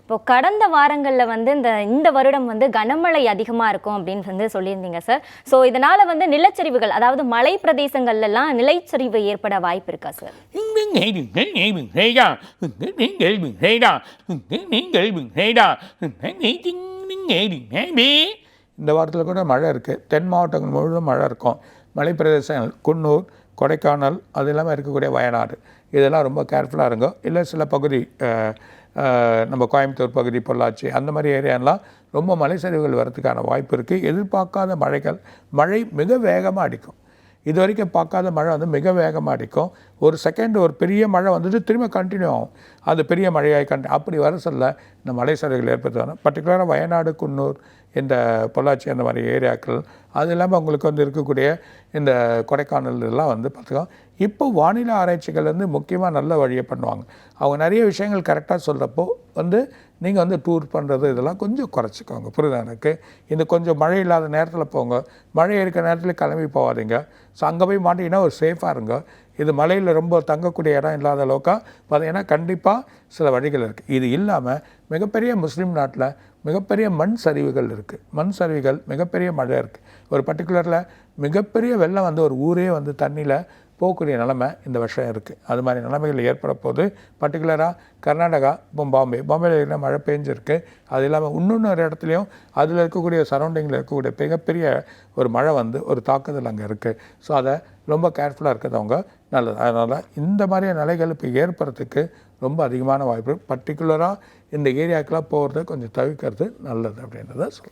இப்போ கடந்த வாரங்களில் வந்து இந்த வருடம் வந்து கனமழை அதிகமாக இருக்கும் அப்படின்னு வந்து சொல்லியிருந்தீங்க சார். ஸோ இதனால் வந்து நிலச்சரிவுகள், அதாவது மலை பிரதேசங்கள்லாம் நிலச்சரிவு ஏற்பட வாய்ப்பு இருக்கா சார்? இந்த வாரத்தில் கூட மழை இருக்குது. தென் மாவட்டங்கள் முழுவதும் மழை இருக்கும். மலை பிரதேசங்கள் குன்னூர், கொடைக்கானல், அது இல்லாமல் இருக்கக்கூடிய வயநாடு, இதெல்லாம் ரொம்ப கேர்ஃபுல்லாக இருங்க. இல்லை சில பகுதி நம்ம கோயம்புத்தூர் பகுதி, பொள்ளாச்சி, அந்த மாதிரி ஏரியாலாம் ரொம்ப மலைச்சரிவுகள் வரதுக்கான வாய்ப்பு இருக்குது. எதிர்பார்க்காத மழை மிக வேகமாக அடிக்கும். இது வரைக்கும் பார்க்காத மழை வந்து மிக வேகமாக அடிக்கும். ஒரு செகண்ட் ஒரு பெரிய மழை வந்துட்டு திரும்ப கண்டினியூ ஆகும். அது பெரிய மழையாக அப்படி வர சொல்ல இந்த மலைச்சரிவுகள் ஏற்படுத்துவாங்க. பர்டிகுலராக வயநாடு, குன்னூர், இந்த பொள்ளாச்சி அந்த மாதிரி ஏரியாக்கள், அது இல்லாமல் உங்களுக்கு வந்து இருக்கக்கூடிய இந்த கொடைக்கானல் இதெல்லாம் வந்து பார்த்துக்கோ. இப்போ வானிலை ஆராய்ச்சிகள் வந்து முக்கியமாக நல்ல வழியை பண்ணுவாங்க. அவங்க நிறைய விஷயங்கள் கரெக்டாக சொல்கிறப்போ வந்து நீங்கள் வந்து டூர் பண்ணுறது இதெல்லாம் கொஞ்சம் குறைச்சிக்கோங்க. புரியுதா எனக்கு? இந்த கொஞ்சம் மழை இல்லாத நேரத்தில் போங்க. மழை இருக்கிற நேரத்தில் கிளம்பி போகாதீங்க. ஸோ அங்கே போய் மாட்டிங்கன்னா ஒரு சேஃபாக இருங்க. இது மலையில் ரொம்ப தங்கக்கூடிய இடம் இல்லாத அளவுக்கா பார்த்தீங்கன்னா கண்டிப்பாக சில வழிகள் இருக்குது. இது இல்லாமல் மிகப்பெரிய முஸ்லீம் நாட்டில் மிகப்பெரிய மண் சரிவுகள் இருக்குது. மண் சரிவுகள், மிகப்பெரிய மழை இருக்குது. ஒரு பர்டிகுலரில் மிகப்பெரிய வெள்ளம் வந்து ஒரு ஊரே வந்து தண்ணியில் போகக்கூடிய நிலைமை இந்த வருஷம் இருக்குது. அது மாதிரி நிலைமைகள் ஏற்பட போது பர்டிகுலராக கர்நாடகா, இப்போ பாம்பேயில் இருக்கிற மழை பெஞ்சிருக்கு. அது இல்லாமல் இன்னொரு இடத்துலையும் அதில் இருக்கக்கூடிய சரௌண்டிங்கில் இருக்கக்கூடிய மிகப்பெரிய ஒரு மழை வந்து ஒரு தாக்குதல் அங்கே இருக்குது. ஸோ அதை ரொம்ப கேர்ஃபுல்லாக இருக்கிறவங்க நல்லது. அதனால் இந்த மாதிரியான நிலைகள் இப்போ ஏற்படுறதுக்கு ரொம்ப அதிகமான வாய்ப்பு. பர்டிகுலராக இந்த ஏரியாக்கெலாம் போகிறது கொஞ்சம் தவிர்க்கிறது நல்லது அப்படின்றத சொல்லலாம்.